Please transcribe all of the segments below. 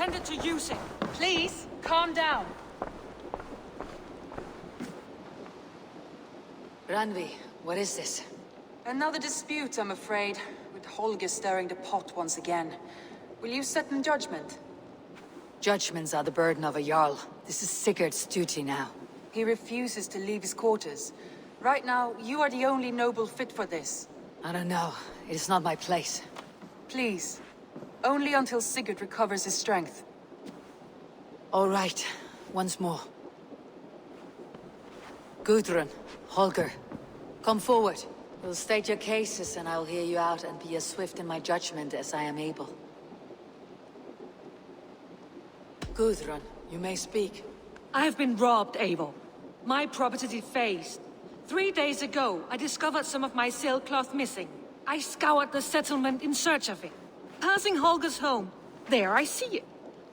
intended to use it. Please, calm down. Randvi, what is this? Another dispute, I'm afraid, with Holger stirring the pot once again. Will you set in judgment? Judgments are the burden of a Jarl. This is Sigurd's duty now. He refuses to leave his quarters. Right now, you are the only noble fit for this. I don't know. It is not my place. Please. Only until Sigurd recovers his strength. All right. Once more. Gudrun, Holger, come forward. You'll state your cases and I'll hear you out and be as swift in my judgment as I am able. Gudrun, you may speak. I have been robbed, Eivor. My property defaced. 3 days ago, I discovered some of my sailcloth missing. I scoured the settlement in search of it. Passing Holger's home, there I see it.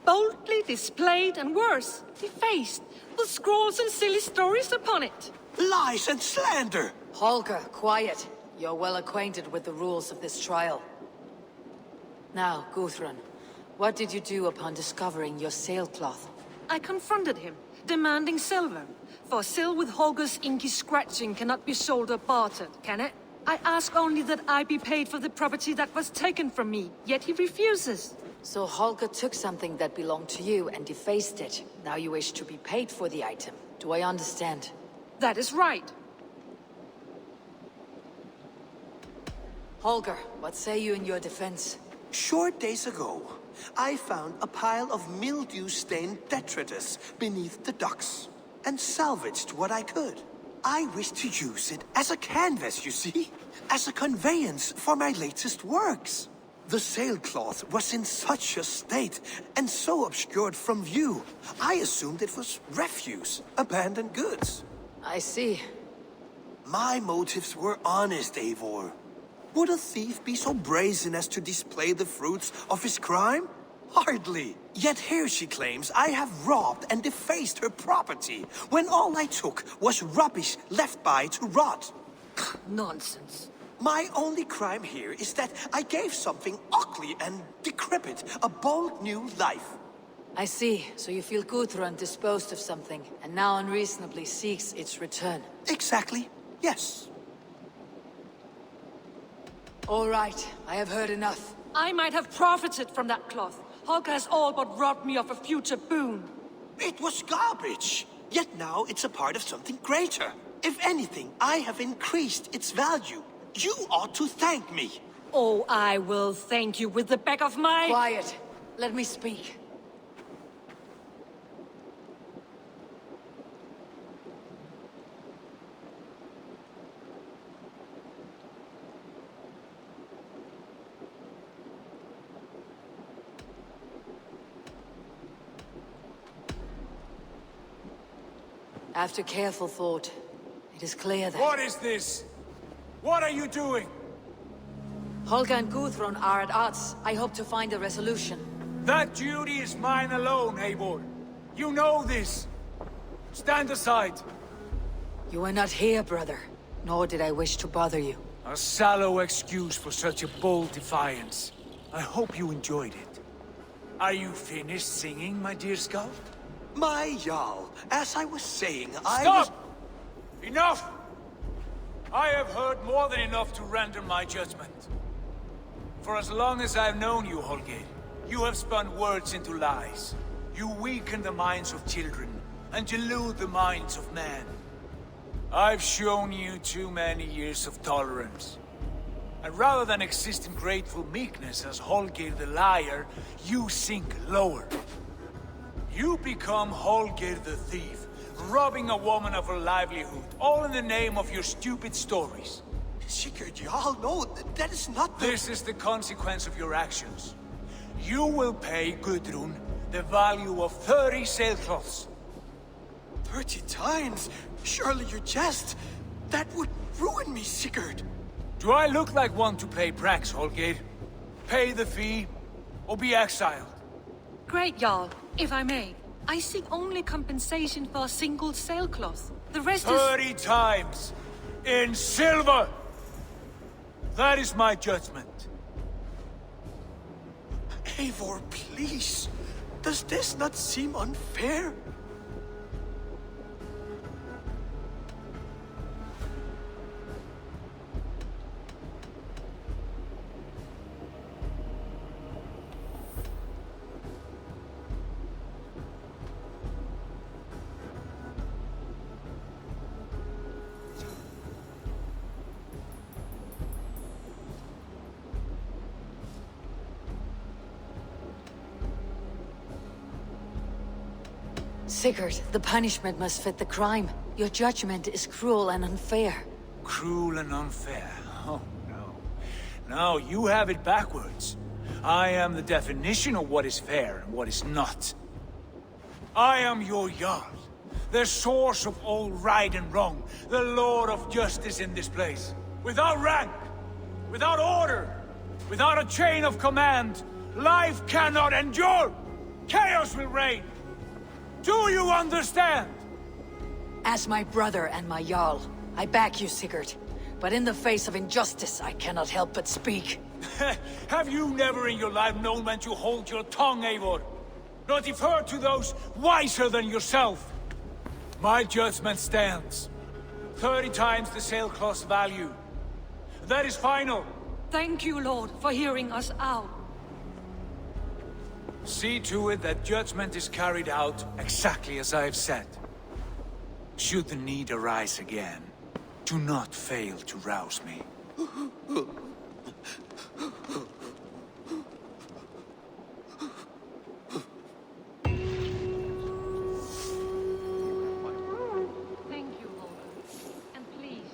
Boldly displayed and worse, defaced, with scrolls and silly stories upon it. Lies and slander! Holger, quiet. You're well acquainted with the rules of this trial. Now, Gudrun, what did you do upon discovering your sailcloth? I confronted him, demanding silver. For sil with Holger's inky scratching cannot be sold or bartered, can it? I ask only that I be paid for the property that was taken from me, yet he refuses. So Holger took something that belonged to you and defaced it. Now you wish to be paid for the item. Do I understand? That is right. Holger, what say you in your defense? Short days ago, I found a pile of mildew-stained detritus beneath the docks, and salvaged what I could. I wish to use it as a canvas, you see? As a conveyance for my latest works. The sailcloth was in such a state, and so obscured from view, I assumed it was refuse, abandoned goods. I see. My motives were honest, Eivor. Would a thief be so brazen as to display the fruits of his crime? Hardly. Yet here she claims I have robbed and defaced her property, when all I took was rubbish left by to rot. Nonsense. My only crime here is that I gave something ugly and decrepit a bold new life. I see. So you feel Gudrun disposed of something, and now unreasonably seeks its return. Exactly. Yes. All right. I have heard enough. I might have profited from that cloth. Holger has all but robbed me of a future boon. It was garbage. Yet now it's a part of something greater. If anything, I have increased its value. You ought to thank me. Oh, I will thank you with the back of my... Quiet. Let me speak. After careful thought, it is clear that... What is this? What are you doing? Holger and Gudrun are at odds. I hope to find a resolution. That duty is mine alone, Eivor. You know this. Stand aside. You were not here, brother. Nor did I wish to bother you. A sallow excuse for such a bold defiance. I hope you enjoyed it. Are you finished singing, my dear scout? My Jarl, as I was saying, Stop! Enough! I have heard more than enough to render my judgment. For as long as I've known you, Holger, you have spun words into lies. You weaken the minds of children, and delude the minds of men. I've shown you too many years of tolerance. And rather than exist in grateful meekness as Holger the liar, you sink lower. You become Holger the thief, robbing a woman of her livelihood, all in the name of your stupid stories. Sigurd, Jarl, no, that is not the... This is the consequence of your actions. You will pay Gudrun the value of 30 sailcloths. 30 times? Surely you jest. That would ruin me, Sigurd. Do I look like one to play pranks, Holger? Pay the fee, or be exiled. Great, Jarl. If I may, I seek only compensation for a single sailcloth. The rest is... 30 times! In silver! That is my judgment. Eivor, please. Does this not seem unfair? Sigurd, the punishment must fit the crime. Your judgment is cruel and unfair. Cruel and unfair. Oh, no. No, you have it backwards. I am the definition of what is fair and what is not. I am your Jarl, the source of all right and wrong, the Lord of justice in this place. Without rank, without order, without a chain of command, life cannot endure. Chaos will reign. Do you understand? As my brother and my Jarl, I back you, Sigurd. But in the face of injustice, I cannot help but speak. Have you never in your life known when to hold your tongue, Eivor? Nor defer to those wiser than yourself? My judgment stands. 30 times the sailcloth's value. That is final. Thank you, Lord, for hearing us out. See to it that judgment is carried out exactly as I have said. Should the need arise again, do not fail to rouse me. Thank you, Lord. And please,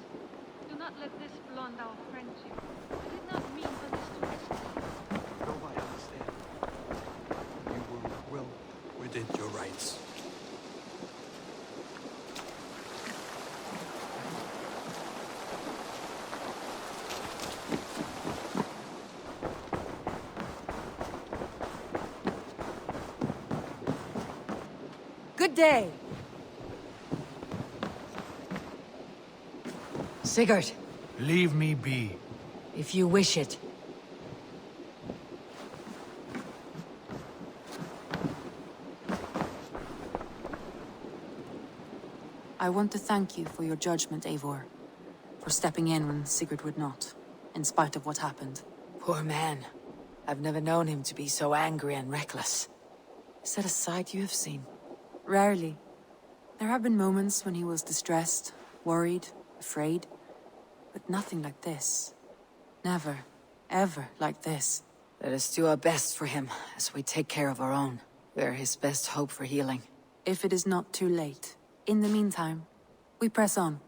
do not let this blunt our friendship. I did not mean for this to escalate. No, I understand. You were well within your rights. Good day. Sigurd, Leave me be. if you wish it. I want to thank you for your judgment, Eivor. For stepping in when Sigurd would not, in spite of what happened. Poor man. I've never known him to be so angry and reckless. Is that a side you have seen? Rarely. There have been moments when he was distressed, worried, afraid. But nothing like this. Never, ever like this. Let us do our best for him, as we take care of our own. We're his best hope for healing. If it is not too late. In the meantime, we press on.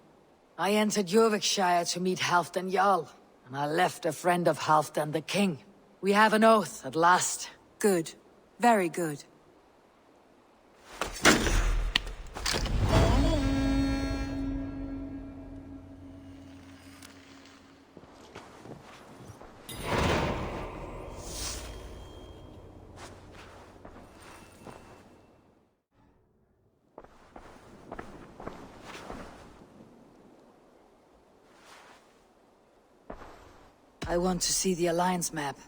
I entered Eurvicscire to meet Halfdan Jarl, and I left a friend of Halfdan the King. We have an oath, at last. Good. Very good. I want to see the Alliance map.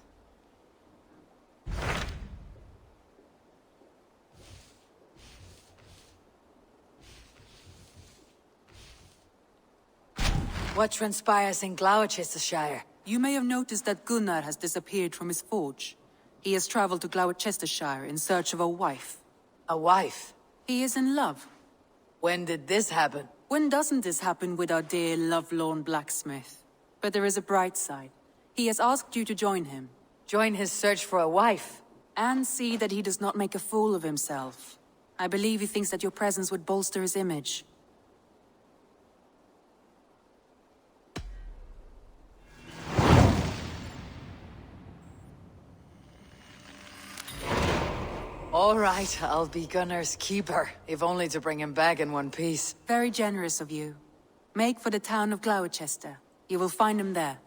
What transpires in Gloucestershire? You may have noticed that Gunnar has disappeared from his forge. He has traveled to Gloucestershire in search of a wife. A wife? He is in love. When did this happen? When doesn't this happen with our dear lovelorn blacksmith? But there is a bright side. He has asked you to join him. Join his search for a wife? And see that he does not make a fool of himself. I believe he thinks that your presence would bolster his image. All right, I'll be Gunnar's keeper, if only to bring him back in one piece. Very generous of you. Make for the town of Gloucester. You will find him there.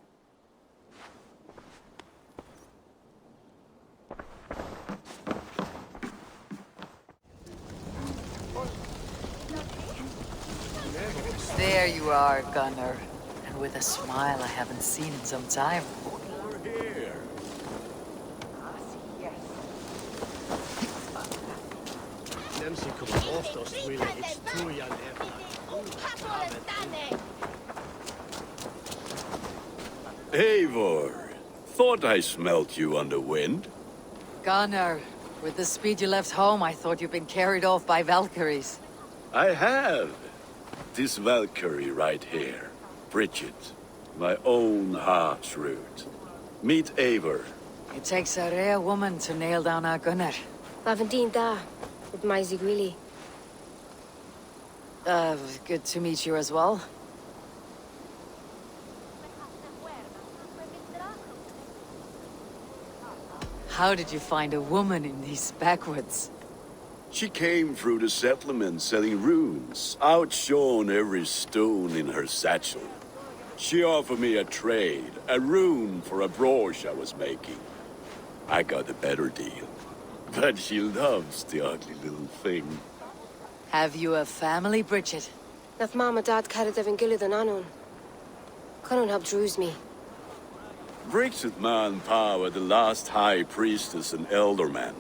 There you are, Gunnar. And with a smile I haven't seen in some time. You're here. Eivor, thought I smelt you on the wind. Gunnar, with the speed you left home, I thought you'd been carried off by Valkyries. I have. This Valkyrie right here, Bridget, my own heart's root. Meet Eivor. It takes a rare woman to nail down our Gunnar. Lavendine da, with my Zigwili. Good to meet you as well. How did you find a woman in these backwoods? She came through the settlement selling runes, outshone every stone in her satchel. She offered me a trade, a rune for a brooch I was making. I got a better deal. But she loves the ugly little thing. Have you a family, Bridget? Nath Mom and Dad carried Evan Gilly than Anon. Conan helped druise me. Bridget manpower, the last high priestess and elderman.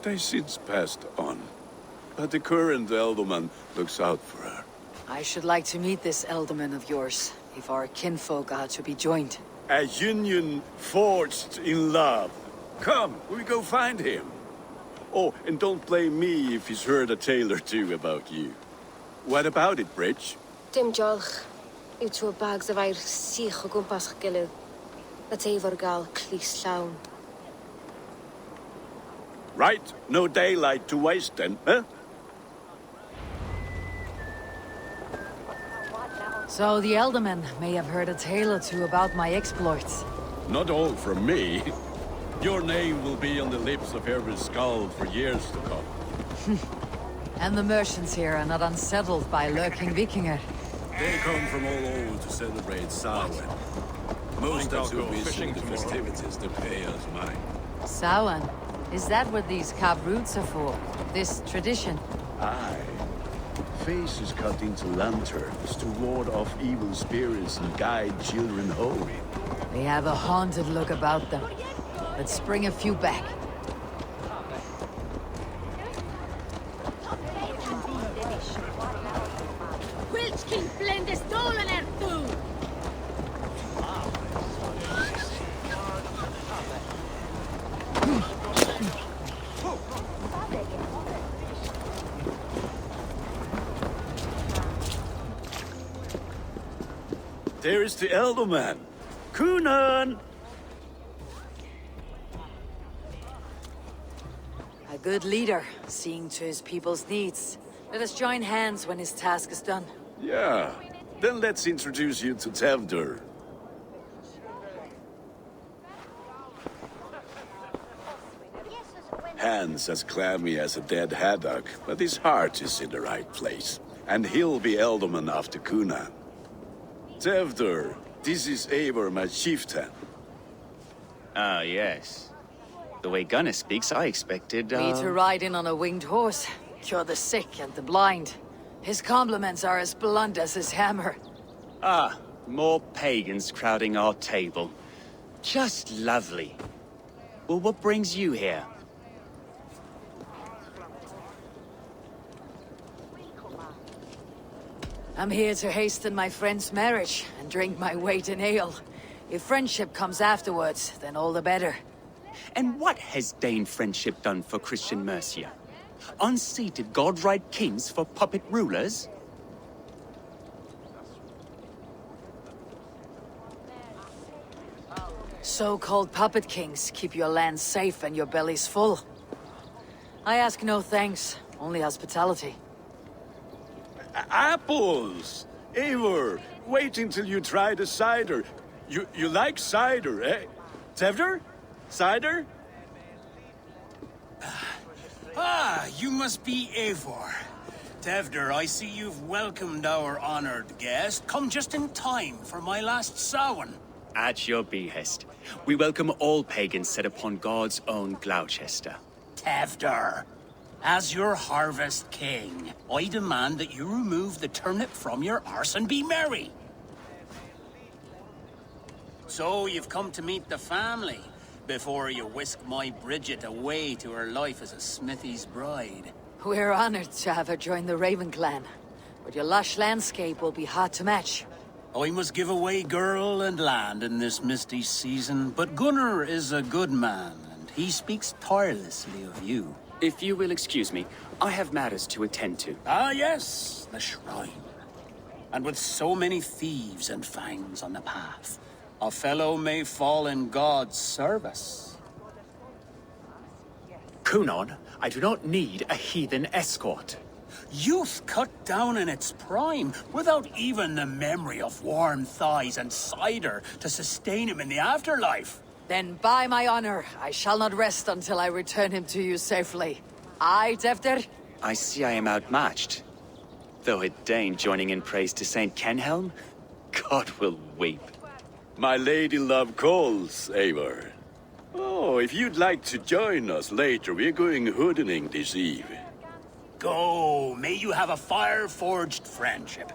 They since passed on. But the current elderman looks out for her. I should like to meet this elderman of yours, if our kinfolk are to be joined. A union forged in love. Come, we go find him. Oh, and don't blame me if he's heard a tale or two about you. What about it, Bridge? Dim jolch. You two bags of air sich o gwmpas gilydd. Let Eivor gal clis llawn. Right, no daylight to waste then, huh? So the elderman may have heard a tale or two about my exploits. Not all from me. Your name will be on the lips of every skull for years to come. And the merchants here are not unsettled by lurking Vikinger. They come from all over to celebrate Samhain. Most are too busy with the festivities to pay us mine. Samhain? Is that what these carved roots are for? This tradition? Aye. Faces cut into lanterns to ward off evil spirits and guide children home. They have a haunted look about them. Let's bring a few back. There is the elderman. Kunan! A good leader, seeing to his people's needs. Let us join hands when his task is done. Yeah. Then let's introduce you to Tevdur. Hands as clammy as a dead haddock, but his heart is in the right place. And he'll be elderman after Kunan. Tevdur, this is Eivor, my chieftain. Ah, yes. The way Gunnar speaks, I expected, Me to ride in on a winged horse, cure the sick and the blind. His compliments are as blunt as his hammer. Ah, more pagans crowding our table. Just lovely. Well, what brings you here? I'm here to hasten my friend's marriage and drink my weight in ale. If friendship comes afterwards, then all the better. And what has Dane friendship done for Christian Mercia? Unseated godright kings for puppet rulers? So-called puppet kings keep your land safe and your bellies full. I ask no thanks, only hospitality. Apples! Eivor, wait until you try the cider. You like cider, eh? Tevdur? Cider? Ah, you must be Eivor. Tevdur, I see you've welcomed our honored guest. Come just in time for my last Samhain. At your behest. We welcome all pagans set upon God's own Gloucester. Tevdur, as your harvest king, I demand that you remove the turnip from your arse and be merry. So you've come to meet the family, before you whisk my Bridget away to her life as a smithy's bride. We're honored to have her join the Raven clan. But your lush landscape will be hard to match. I must give away girl and land in this misty season, but Gunnar is a good man, and he speaks tirelessly of you. If you will excuse me, I have matters to attend to. Ah, yes, the shrine. And with so many thieves and fangs on the path, a fellow may fall in God's service. Kunon, I do not need a heathen escort. Youth cut down in its prime, without even the memory of warm thighs and cider to sustain him in the afterlife. Then by my honor, I shall not rest until I return him to you safely. Aye, Tefter? I see I am outmatched. Though it deign joining in praise to Saint Kenhelm, God will weep. My lady love calls, Eivor. Oh, if you'd like to join us later, we're going hoodening this eve. Go, may you have a fire-forged friendship.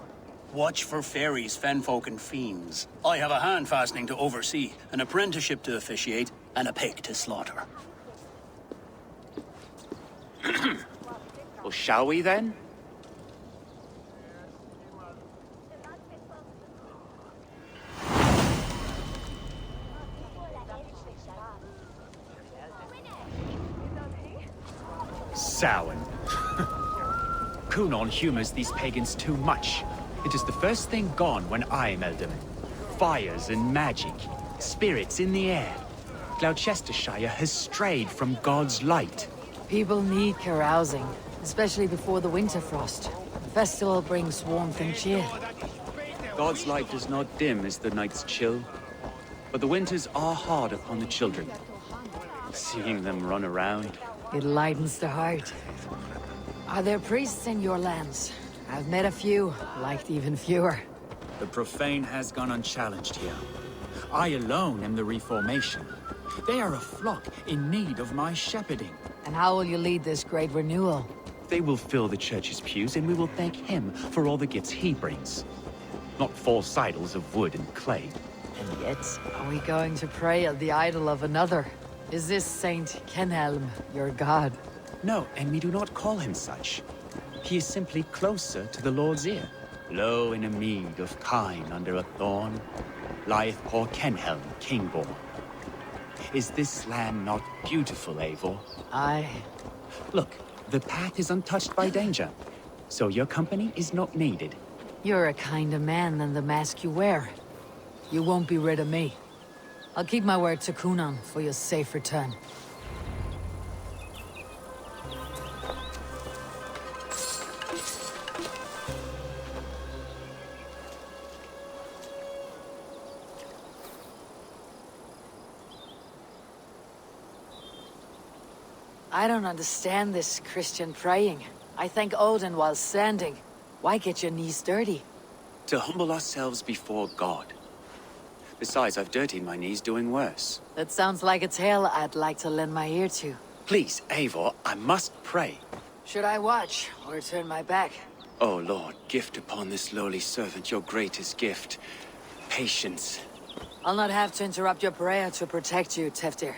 Watch for fairies, fenfolk, and fiends. I have a hand fastening to oversee, an apprenticeship to officiate, and a pig to slaughter. Well, shall we then? Samhain. Kunon humors these pagans too much. It is the first thing gone when I meld them. Fires and magic, spirits in the air. Gloucestershire has strayed from God's light. People need carousing, especially before the winter frost. The festival brings warmth and cheer. God's light does not dim as the nights chill, but the winters are hard upon the children. Seeing them run around. It lightens the heart. Are there priests in your lands? I've met a few, liked even fewer. The profane has gone unchallenged here. I alone am the Reformation. They are a flock in need of my shepherding. And how will you lead this great renewal? They will fill the church's pews, and we will thank him for all the gifts he brings. Not false idols of wood and clay. And yet, are we going to pray at the idol of another? Is this Saint Kenhelm your god? No, and we do not call him such. He is simply closer to the Lord's ear. Low in a mead of kine under a thorn, lieth poor Kenhelm, king-born. Is this land not beautiful, Eivor? Aye. Look, the path is untouched by danger, so your company is not needed. You're a kinder man than the mask you wear. You won't be rid of me. I'll keep my word to Kunon for your safe return. I don't understand this Christian praying. I thank Odin while standing. Why get your knees dirty? To humble ourselves before God. Besides, I've dirtied my knees doing worse. That sounds like a tale I'd like to lend my ear to. Please, Eivor, I must pray. Should I watch, or turn my back? Oh Lord, gift upon this lowly servant your greatest gift. Patience. I'll not have to interrupt your prayer to protect you, Teftir.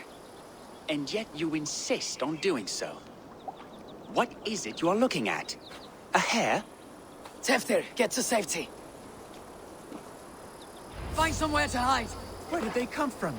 And yet you insist on doing so. What is it you are looking at? A hare? Teftir, get to safety. Find somewhere to hide. Where did they come from?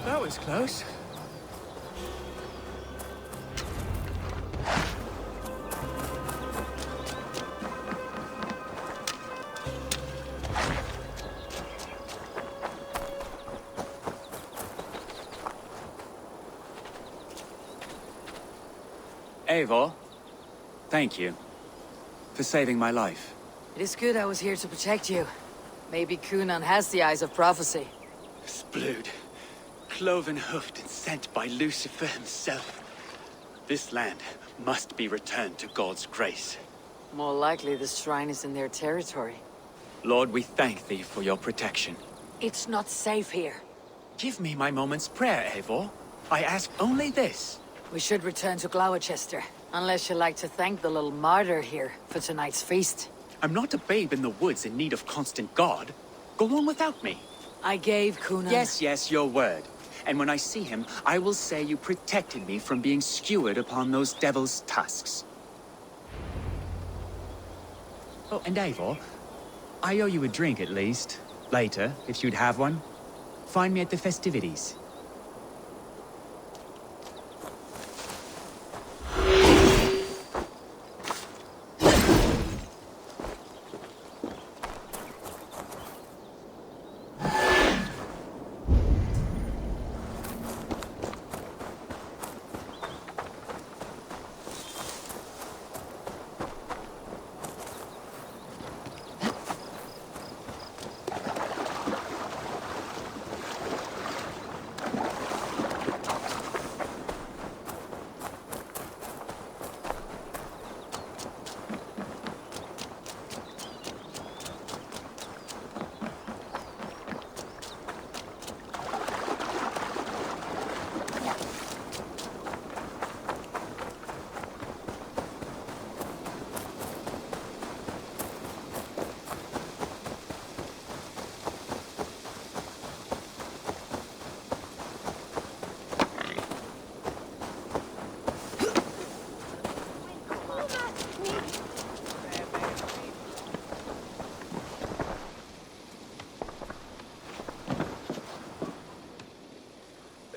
That was close. Eivor, thank you for saving my life. It is good I was here to protect you. Maybe Kunon has the eyes of prophecy. Splud. cloven-hoofed and sent by Lucifer himself. This land must be returned to God's grace. More likely the shrine is in their territory. Lord, we thank thee for your protection. It's not safe here. Give me my moment's prayer, Eivor. I ask only this. We should return to Gloucester, unless you'd like to thank the little martyr here for tonight's feast. I'm not a babe in the woods in need of constant guard. Go on without me. I gave Cunan... Yes, your word. And when I see him, I will say you protected me from being skewered upon those devil's tusks. Oh, and Eivor, I owe you a drink at least. Later, if you'd have one. Find me at the festivities.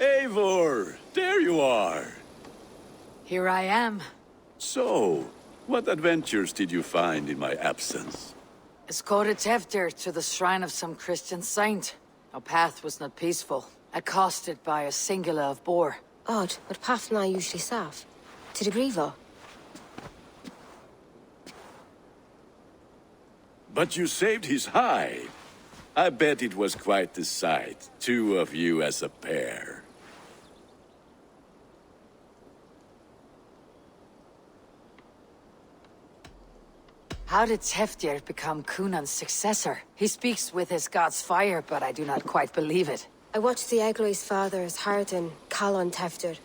Eivor, there you are. Here I am. So, what adventures did you find in my absence? Escorted Tefter to the shrine of some Christian saint. Our path was not peaceful, accosted by a singular of boar. Odd, but path na usually safe. To the Grievo. But you saved his hide. I bet it was quite the sight, two of you as a pair. How did Teftir become Cunan's successor? He speaks with his god's fire, but I do not quite believe it. I watched the Egloi's father's heart in Calon Teftir.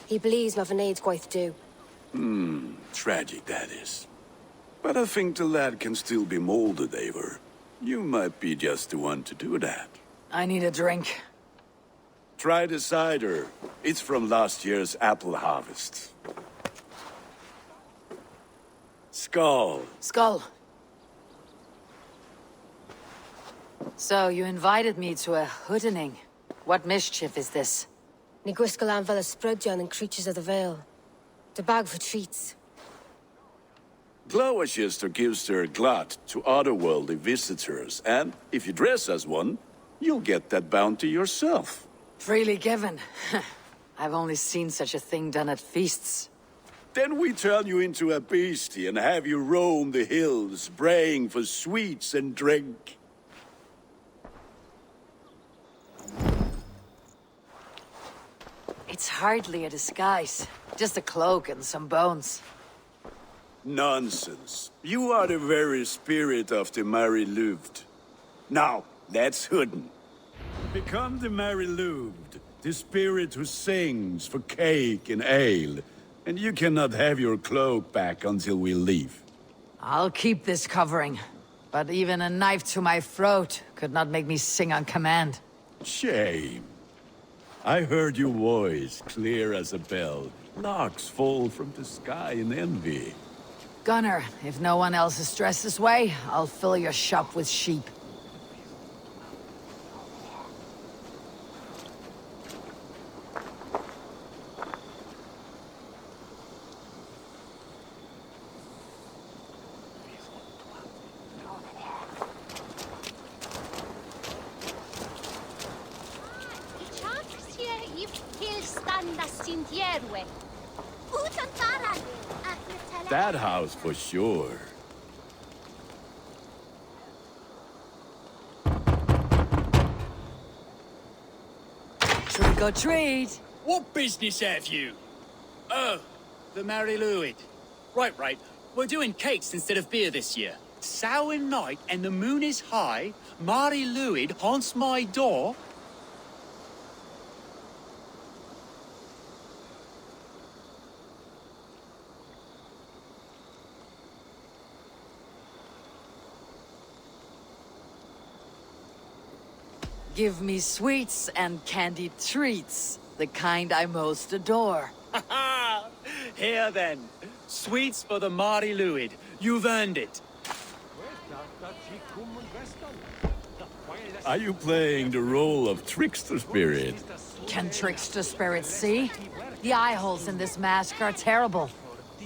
He believes Mavanades quite do. Tragic that is. But I think the lad can still be molded, Eivor. You might be just the one to do that. I need a drink. Try the cider. It's from last year's apple harvest. Skull. Skull. So, you invited me to a hoodening. What mischief is this? Ni gwisgalan fel ysbrydion and creatures of the Vale. The bag for treats. Gloucester gives their glut to otherworldly visitors, and if you dress as one, you'll get that bounty yourself. Freely given. I've only seen such a thing done at feasts. Then we turn you into a beastie and have you roam the hills, braying for sweets and drink. It's hardly a disguise. Just a cloak and some bones. Nonsense. You are the very spirit of the Mary Louved. Now, that's hooden. Become the Mary Louved, the spirit who sings for cake and ale. And you cannot have your cloak back until we leave. I'll keep this covering. But even a knife to my throat could not make me sing on command. Shame. I heard your voice clear as a bell. Larks fall from the sky in envy. Gunner, if no one else is dressed this way, I'll fill your shop with sheep. That house for sure. Trick or treat. What business have you? Oh, the Mary Louid. Right. We're doing cakes instead of beer this year. Samhain night and the moon is high. Mary Louid haunts my door. Give me sweets and candied treats. The kind I most adore. Here then. Sweets for the Mary Louid. You've earned it. Are you playing the role of trickster spirit? Can trickster spirits see? The eye holes in this mask are terrible.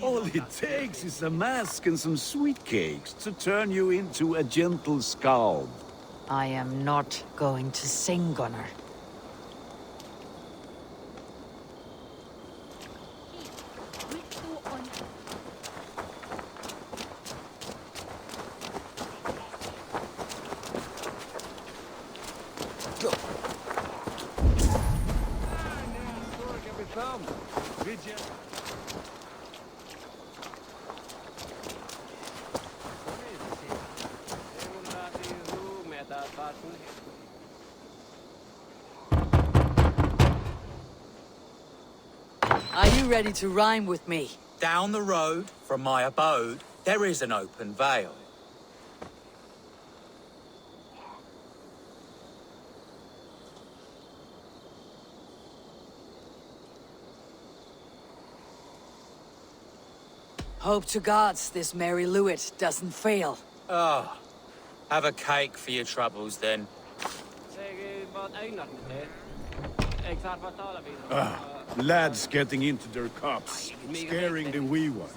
All it takes is a mask and some sweet cakes to turn you into a gentle skald. I am not going to sing, Gunnar. Are you ready to rhyme with me? Down the road from my abode, there is an open vale. Hope to gods this Mary Louid doesn't fail. Ah, have a cake for your troubles then. Lads getting into their cups, scaring the wee ones.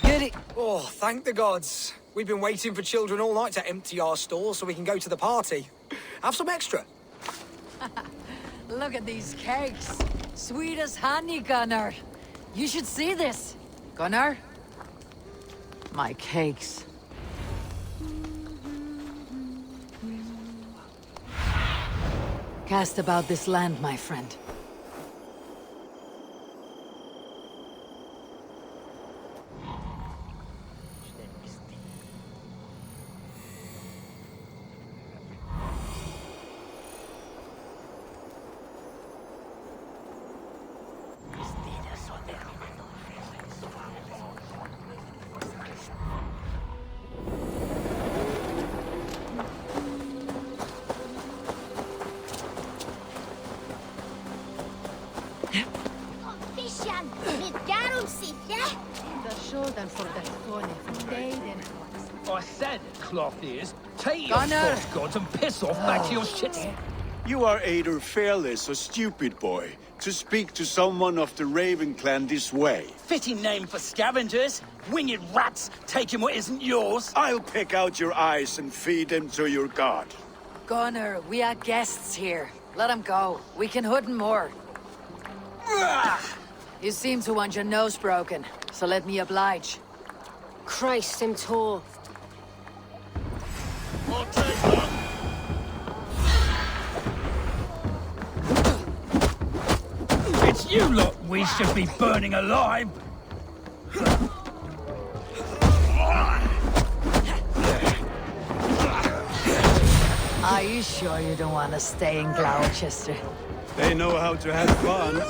Get it! Oh, thank the gods. We've been waiting for children all night to empty our stores so we can go to the party. Have some extra. Look at these cakes. Sweet as honey, Gunnar. You should see this. Gunnar? My cakes. Cast about this land, my friend. I said, cloth ears, take your Gunnar! false gods and piss off back to your shits. You are either fearless or stupid, boy, to speak to someone of the Raven clan this way. Fitting name for scavengers. Winged rats taking what isn't yours. I'll pick out your eyes and feed them to your god. Gunnar, we are guests here. Let them go. We can hood more. You seem to want your nose broken, so let me oblige. Christ him tall. It's you lot we should be burning alive. Are you sure you don't want to stay in Gloucester? They know how to have fun.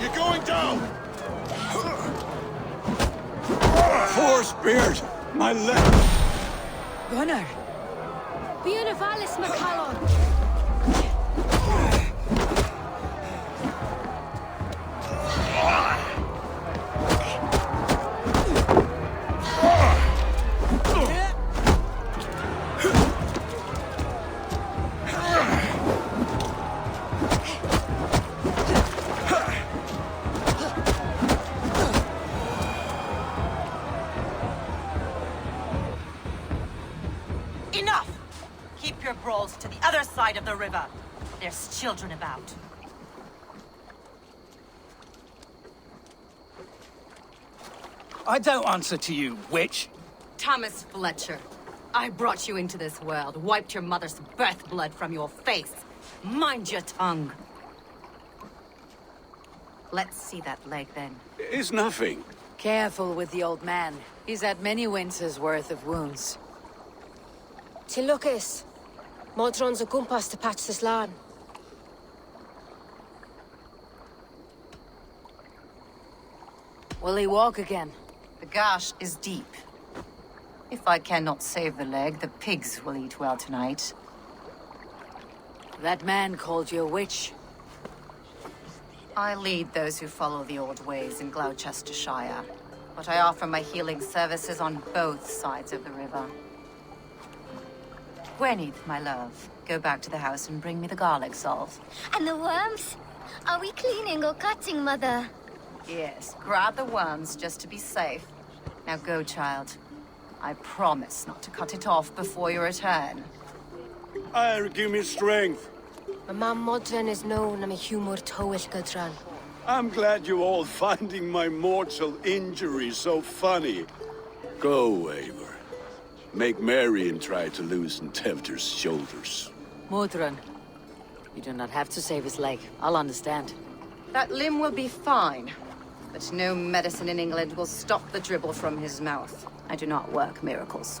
You're going down! Four spears! My left! Gunnar! Bionavalis McCallum! your brawls to the other side of the river. There's children about. I don't answer to you, witch. Thomas Fletcher, I brought you into this world, wiped your mother's birth blood from your face. Mind your tongue. Let's see that leg, then. It's nothing. Careful with the old man. He's had many winters' worth of wounds. Till Lucas. Modron's a gumpas to patch this land. Will he walk again? The gash is deep. If I cannot save the leg, the pigs will eat well tonight. That man called you a witch. I lead those who follow the old ways in Gloucestershire, but I offer my healing services on both sides of the river. Gwyneth, my love, go back to the house and bring me the garlic salt. And the worms? Are we cleaning or cutting, Mother? Yes, grab the worms just to be safe. Now go, child. I promise not to cut it off before your return. Give me strength. My mam Modron is known am a humor towill Gudran. I'm glad you're all finding my mortal injury so funny. Go, Eivor. Make merry and try to loosen Tevder's shoulders. Modron, you do not have to save his leg. I'll understand. That limb will be fine, but no medicine in England will stop the dribble from his mouth. I do not work miracles.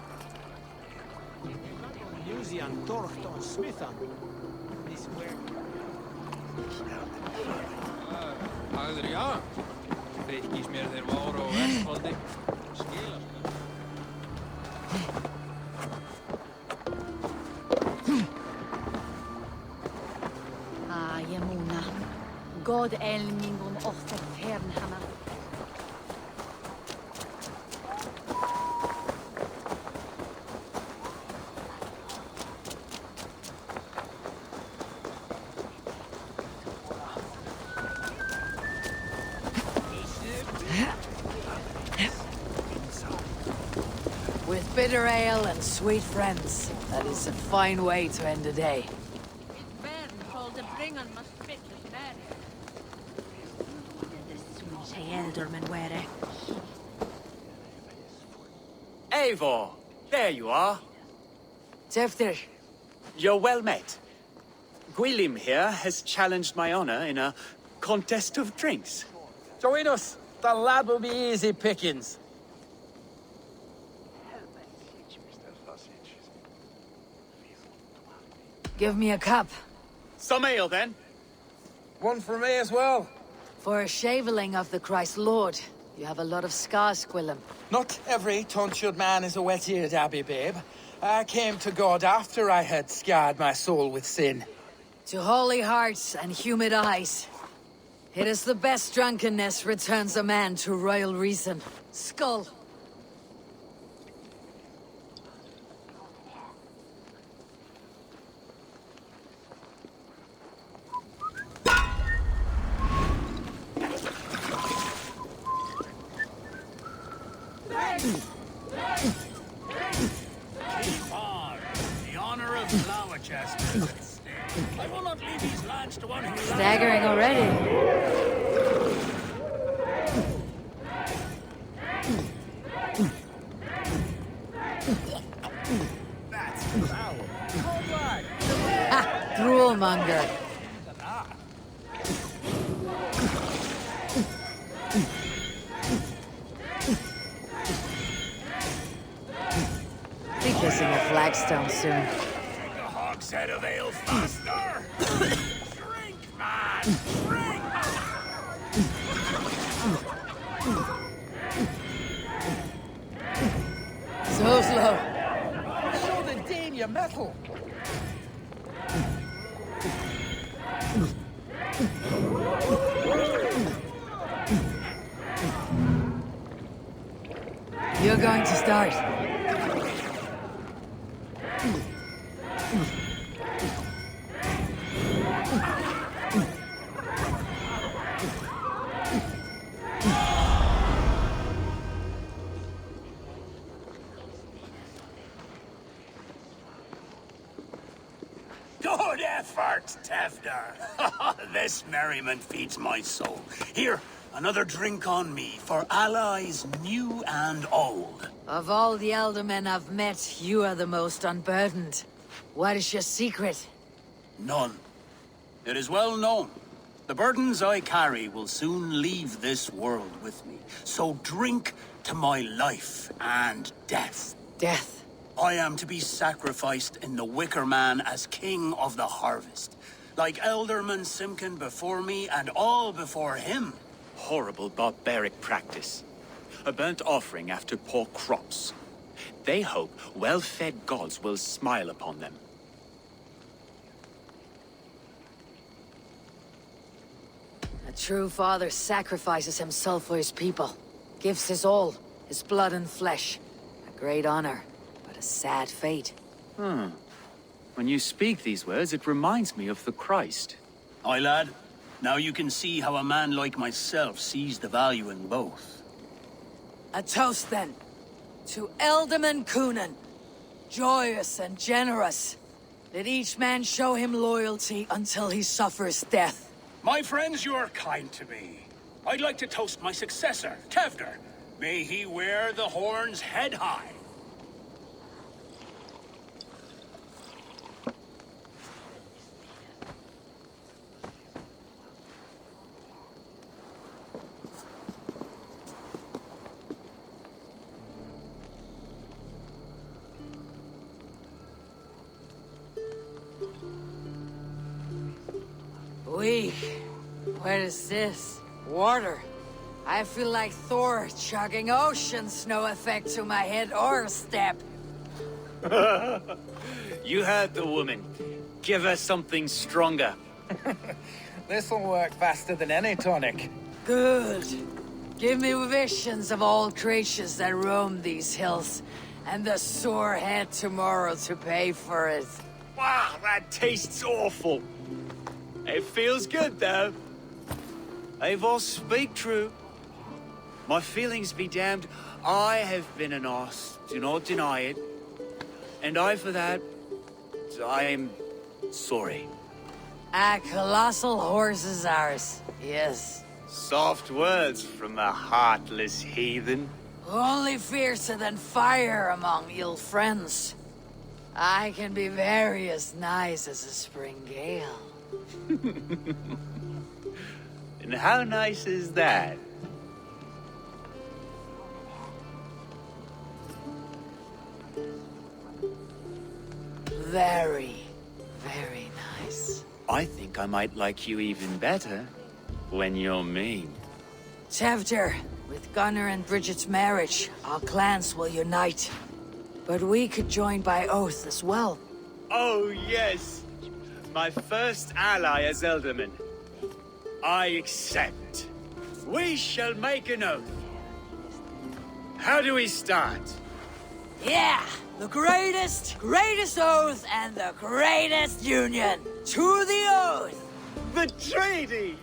Ah, Yamuna. God elmingum ofta fernhammer. With bitter ale and sweet friends, that is a fine way to end a day. Eivor, there you are. Tevder. You're well met. Gwilym here has challenged my honor in a contest of drinks. Join us. The lad will be easy pickings. Give me a cup. Some ale, then. One for me as well. For a shaveling of the Christ Lord, you have a lot of scars, Gwilym. Not every tonsured man is a wet-eared abbey, babe. I came to God after I had scarred my soul with sin. To holy hearts and humid eyes. It is the best drunkenness returns a man to royal reason. Skull. Keep on. The honor of Gloucester is at stake. I will not leave these lands to one who Staggering already. That's foul. Ha! Droolmonger. Be kissing a flagstone soon. Drink a hogshead of ale faster. Drink, man. Drink. So slow. Show the Dane your mettle. You're going to start. Good effort, Tevder. This merriment feeds my soul. Here, another drink on me for allies new and old. Of all the Eldermen I've met, you are the most unburdened. What is your secret? None. It is well known. The burdens I carry will soon leave this world with me. So drink to my life and death. Death? I am to be sacrificed in the Wicker Man as king of the harvest. Like Elderman Simkin before me and all before him. Horrible barbaric practice. A burnt offering after poor crops. They hope well-fed gods will smile upon them. A true father sacrifices himself for his people. Gives his all, his blood and flesh. A great honor, but a sad fate. When you speak these words, it reminds me of the Christ. Aye, lad. Now you can see how a man like myself sees the value in both. A toast, then. To Elderman Coonan. Joyous and generous. Let each man show him loyalty until he suffers death. My friends, you are kind to me. I'd like to toast my successor, Tevder. May he wear the horns head high. What is this? Water. I feel like Thor chugging oceans, no effect to my head or step. You heard the woman. Give her something stronger. This'll work faster than any tonic. Good. Give me visions of all creatures that roam these hills, and the sore head tomorrow to pay for it. Wow, that tastes awful. It feels good, though. Eivor, speak true. My feelings be damned. I have been an arse, do not deny it. And I, for that, I am sorry. A colossal horse is ours, yes. Soft words from a heartless heathen. Only fiercer than fire among ill friends. I can be very as nice as a spring gale. And how nice is that? Very, very nice. I think I might like you even better when you're mean. Tevder, with Gunnar and Bridget's marriage, our clans will unite. But we could join by oath as well. Oh, yes. My first ally as Elderman. I accept. We shall make an oath. How do we start? Yeah! The greatest oath and the greatest union! To the oath! The treaty!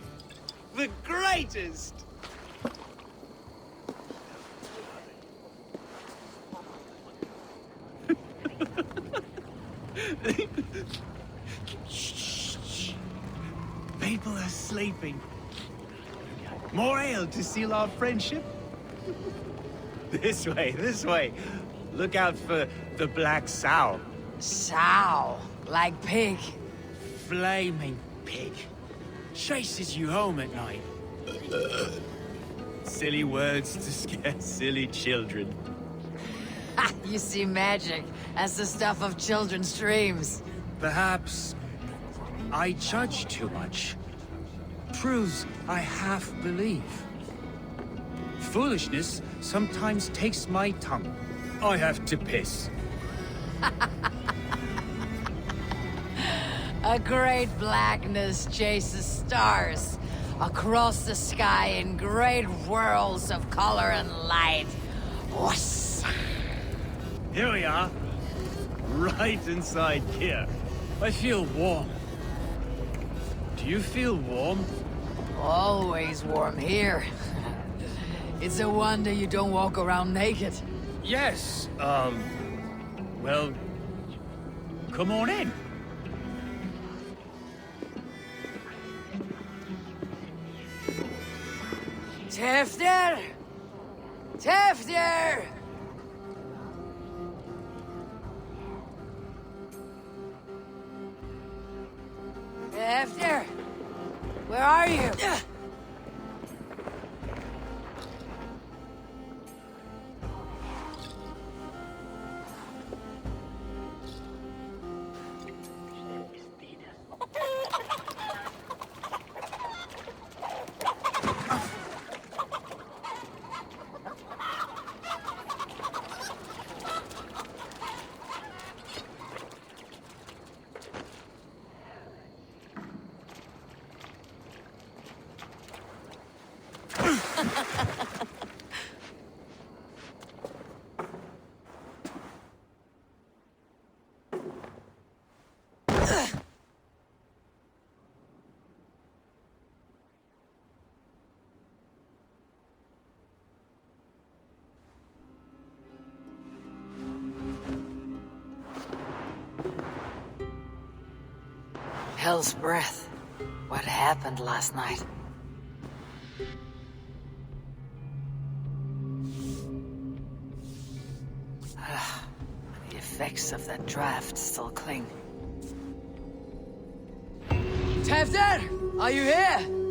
The greatest! Shh. People are sleeping. More ale to seal our friendship? This way. Look out for the black sow. Sow? Like pig? Flaming pig. Chases you home at night. Silly words to scare silly children. You see magic as the stuff of children's dreams. Perhaps I judge too much. Proves I half believe. Foolishness sometimes takes my tongue. I have to piss. A great blackness chases stars across the sky in great whirls of color and light. Whoosh. Here we are. Right inside here. I feel warm. Do you feel warm? Always warm here. It's a wonder you don't walk around naked. Yes, well, come on in. Tefter! Tefter! Tefter! Where are you? Hell's breath. What happened last night? The effects of that draft still cling. Tefter! Are you here?